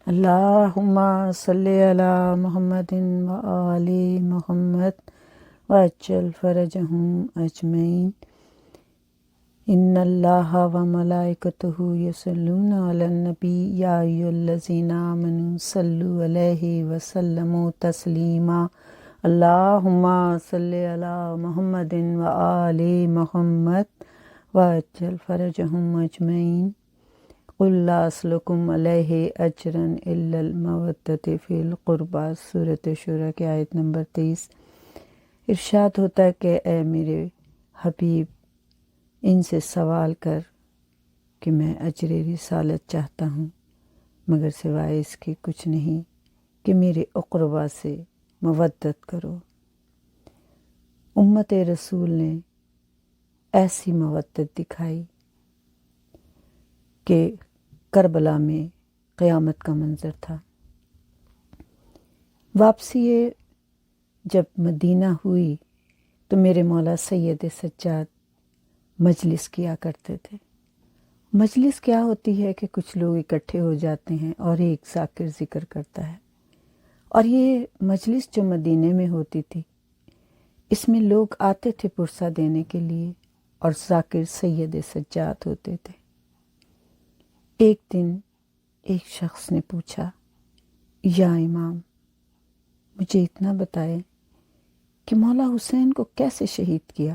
اللہم صلی علی محمد و آل محمد وعجل فرجہم اجمعین۔ ان اللہ و ملائکتہ یصلون علی النبی یا ایھا الذین آمنوا صلوا علیہ وسلموا تسلیما۔ اللہم صلی علی محمد و آل محمد وعجل فرجہم اجمعین۔ قل لا اسلکم علیہ اجرا الا المودۃ فی القربی، سورۃ شورى کی آیت نمبر 23۔ ارشاد ہوتا ہے کہ اے میرے حبیب، ان سے سوال کر کہ میں اجر رسالت چاہتا ہوں، مگر سوائے اس کے کچھ نہیں کہ میرے اقربا سے مودت کرو۔ امت رسول نے ایسی مودت دکھائی کہ کربلا میں قیامت کا منظر تھا۔ واپسی جب مدینہ ہوئی تو میرے مولا سید سجاد مجلس کیا کرتے تھے۔ مجلس کیا ہوتی ہے کہ کچھ لوگ اکٹھے ہو جاتے ہیں اور ایک ذاکر ذکر کرتا ہے، اور یہ مجلس جو مدینے میں ہوتی تھی، اس میں لوگ آتے تھے پرسہ دینے کے لیے، اور ذاکر سید سجاد ہوتے تھے۔ ایک دن ایک شخص نے پوچھا، یا امام، مجھے اتنا بتائیں کہ مولا حسین کو کیسے شہید کیا؟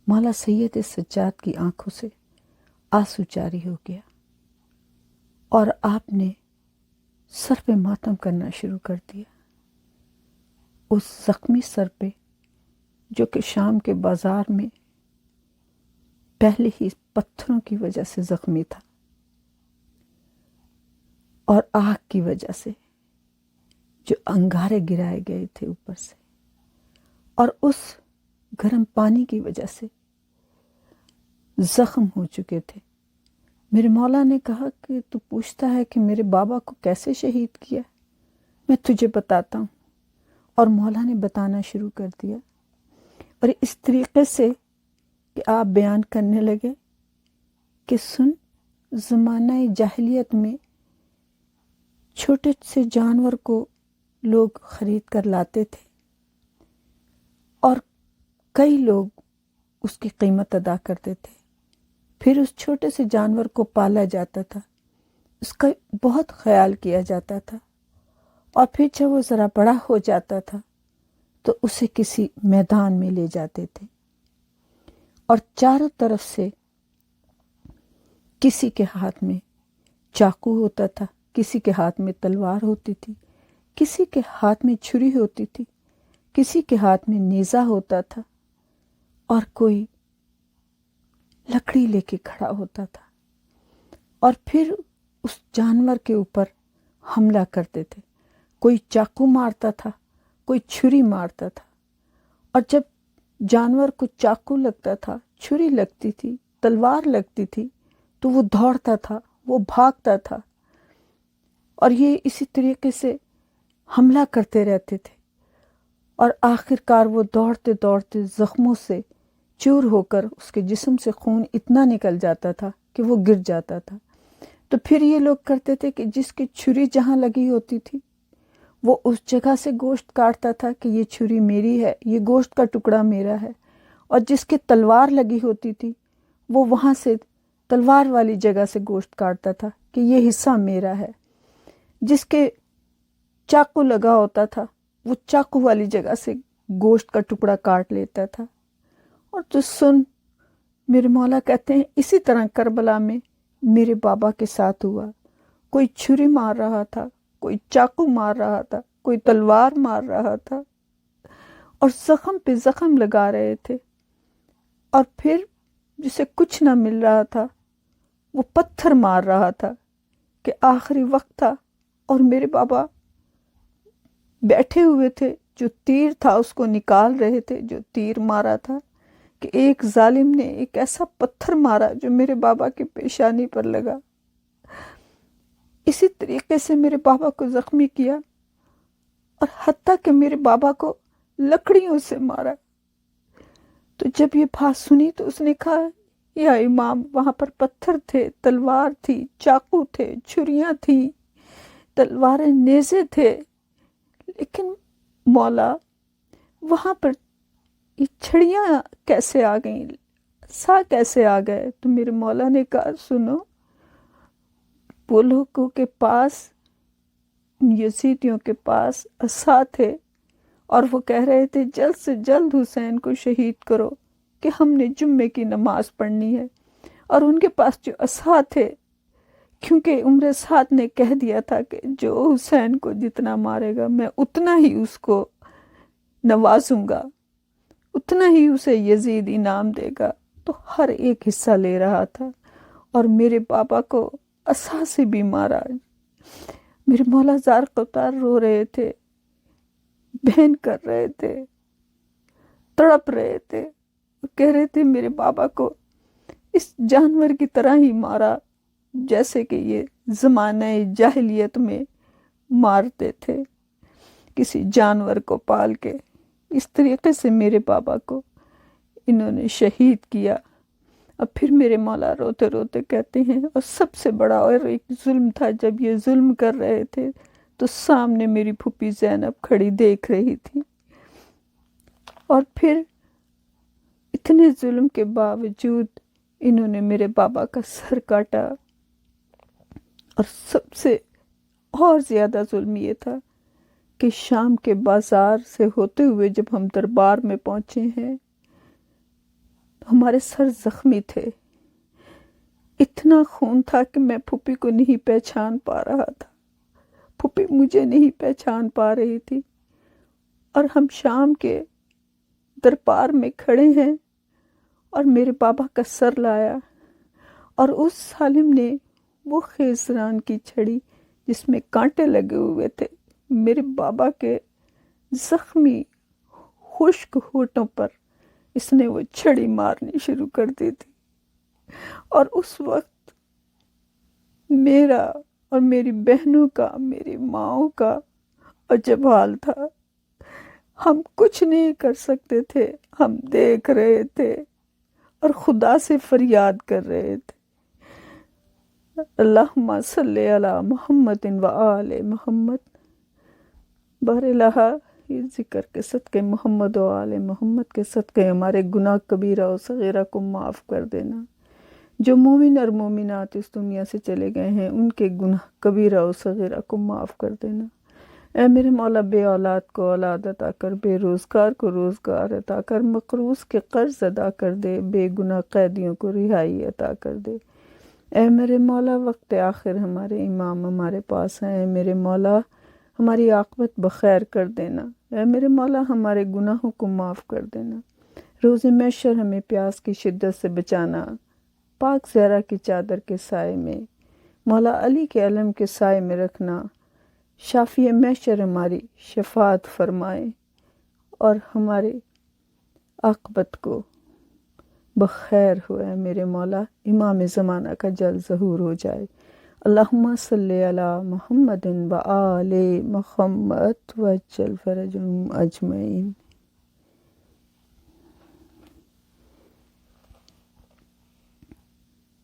مولا سید سجاد کی آنکھوں سے آنسو جاری ہو گیا، اور آپ نے سر پہ ماتم کرنا شروع کر دیا۔ اس زخمی سر پہ، جو کہ شام کے بازار میں پہلے ہی پتھروں کی وجہ سے زخمی تھا اور آگ کی وجہ سے جو انگارے گرائے گئے تھے اوپر سے، اور اس گرم پانی کی وجہ سے زخم ہو چکے تھے۔ میرے مولا نے کہا کہ تو پوچھتا ہے کہ میرے بابا کو کیسے شہید کیا؟ میں تجھے بتاتا ہوں۔ اور مولا نے بتانا شروع کر دیا، اور اس طریقے سے کہ آپ بیان کرنے لگے کہ سن، زمانہ جاہلیت میں چھوٹے سے جانور کو لوگ خرید کر لاتے تھے، اور کئی لوگ اس کی قیمت ادا کرتے تھے۔ پھر اس چھوٹے سے جانور کو پالا جاتا تھا، اس کا بہت خیال کیا جاتا تھا، اور پھر جب وہ ذرا بڑا ہو جاتا تھا تو اسے کسی میدان میں لے جاتے تھے، اور چاروں طرف سے کسی کے ہاتھ میں چاقو ہوتا تھا، کسی کے ہاتھ میں تلوار ہوتی تھی، کسی کے ہاتھ میں چھری ہوتی تھی، کسی کے ہاتھ میں نیزہ ہوتا تھا، اور کوئی لکڑی لے کے کھڑا ہوتا تھا، اور پھر اس جانور کے اوپر حملہ کرتے تھے۔ کوئی چاقو مارتا تھا، کوئی چھری مارتا تھا، اور جب جانور کو چاقو لگتا تھا، چھری لگتی تھی، تلوار لگتی تھی، تو وہ دوڑتا تھا، وہ بھاگتا تھا، اور یہ اسی طریقے سے حملہ کرتے رہتے تھے، اور آخر کار وہ دوڑتے دوڑتے زخموں سے چور ہو کر اس کے جسم سے خون اتنا نکل جاتا تھا کہ وہ گر جاتا تھا۔ تو پھر یہ لوگ کرتے تھے کہ جس کی چھری جہاں لگی ہوتی تھی وہ اس جگہ سے گوشت کاٹتا تھا کہ یہ چھری میری ہے، یہ گوشت کا ٹکڑا میرا ہے، اور جس کے تلوار لگی ہوتی تھی وہ وہاں سے تلوار والی جگہ سے گوشت کاٹتا تھا کہ یہ حصہ میرا ہے، جس کے چاقو لگا ہوتا تھا وہ چاقو والی جگہ سے گوشت کا ٹکڑا کاٹ لیتا تھا۔ اور تو سن، میرے مولا کہتے ہیں اسی طرح کربلا میں میرے بابا کے ساتھ ہوا۔ کوئی چھری مار رہا تھا، کوئی چاقو مار رہا تھا، کوئی تلوار مار رہا تھا، اور زخم پہ زخم لگا رہے تھے، اور پھر جسے کچھ نہ مل رہا تھا وہ پتھر مار رہا تھا کہ آخری وقت تھا، اور میرے بابا بیٹھے ہوئے تھے، جو تیر تھا اس کو نکال رہے تھے، جو تیر مارا تھا، کہ ایک ظالم نے ایک ایسا پتھر مارا جو میرے بابا کی پیشانی پر لگا۔ اسی طریقے سے میرے بابا کو زخمی کیا، اور حتیٰ کہ میرے بابا کو لکڑیوں سے مارا۔ تو جب یہ بات سنی تو اس نے کہا، یا امام، وہاں پر پتھر تھے، تلوار تھی، چاقو تھے، چھریاں تھیں، تلواریں نیزے تھے، لیکن مولا وہاں پر یہ چھڑیاں کیسے آ گئیں، عصا کیسے آ گئے؟ تو میرے مولا نے کہا سنو، وہ لوگوں کے پاس، یزیدیوں کے پاس عصا تھے، اور وہ کہہ رہے تھے جلد سے جلد حسین کو شہید کرو کہ ہم نے جمعے کی نماز پڑھنی ہے۔ اور ان کے پاس جو عصا تھے، کیونکہ عمر سعد نے کہہ دیا تھا کہ جو حسین کو جتنا مارے گا میں اتنا ہی اس کو نوازوں گا، اتنا ہی اسے یزید انعام دے گا، تو ہر ایک حصہ لے رہا تھا اور میرے بابا کو عصا سے بھی مارا۔ میرے مولا زار قطار رو رہے تھے، بہن کر رہے تھے، تڑپ رہے تھے، وہ کہہ رہے تھے میرے بابا کو اس جانور کی طرح ہی مارا جیسے کہ یہ زمانہ جاہلیت میں مارتے تھے، کسی جانور کو پال کے۔ اس طریقے سے میرے بابا کو انہوں نے شہید کیا۔ اب پھر میرے مولا روتے روتے کہتے ہیں، اور سب سے بڑا اور ایک ظلم تھا، جب یہ ظلم کر رہے تھے تو سامنے میری پھوپھی زینب کھڑی دیکھ رہی تھی، اور پھر اتنے ظلم کے باوجود انہوں نے میرے بابا کا سر کاٹا۔ اور سب سے اور زیادہ ظلم یہ تھا کہ شام کے بازار سے ہوتے ہوئے جب ہم دربار میں پہنچے ہیں، ہمارے سر زخمی تھے، اتنا خون تھا کہ میں پھوپھی کو نہیں پہچان پا رہا تھا، پھوپھی مجھے نہیں پہچان پا رہی تھی، اور ہم شام کے دربار میں کھڑے ہیں اور میرے بابا کا سر لایا، اور اس ظالم نے وہ خیزران کی چھڑی جس میں کانٹے لگے ہوئے تھے میرے بابا کے زخمی خشک ہونٹوں پر، اس نے وہ چھڑی مارنی شروع کر دی تھی۔ اور اس وقت میرا اور میری بہنوں کا، میری ماؤں کا عجب حال تھا، ہم کچھ نہیں کر سکتے تھے، ہم دیکھ رہے تھے اور خدا سے فریاد کر رہے تھے، اللہم صلی علی محمد و آل محمد۔ بہر الہ، یہ ذکر کے صدقے محمد و آل محمد کے صدقے ہمارے گناہ کبیرہ و صغیرہ کو معاف کر دینا۔ جو مومن اور مومنات اس دنیا سے چلے گئے ہیں، ان کے گناہ کبیرہ و صغیرہ کو معاف کر دینا۔ اے میرے مولا، بے اولاد کو اولاد عطا کر، بے روزگار کو روزگار عطا کر، مقروض کے قرض ادا کر دے، بے گناہ قیدیوں کو رہائی عطا کر دے۔ اے میرے مولا، وقت آخر ہمارے امام ہمارے پاس ہیں، اے میرے مولا ہماری عاقبت بخیر کر دینا۔ اے میرے مولا ہمارے گناہوں کو معاف کر دینا۔ روز محشر ہمیں پیاس کی شدت سے بچانا، پاک زہرا کی چادر کے سائے میں، مولا علی کے علم کے سائے میں رکھنا۔ شافی محشر ہماری شفاعت فرمائے اور ہمارے عاقبت کو بخیر ہوئے میرے مولا، امام زمانہ کا جلد ظہور ہو جائے۔ اللہم صلی علی محمد و آل محمد وعجل فرجہم اجمعین۔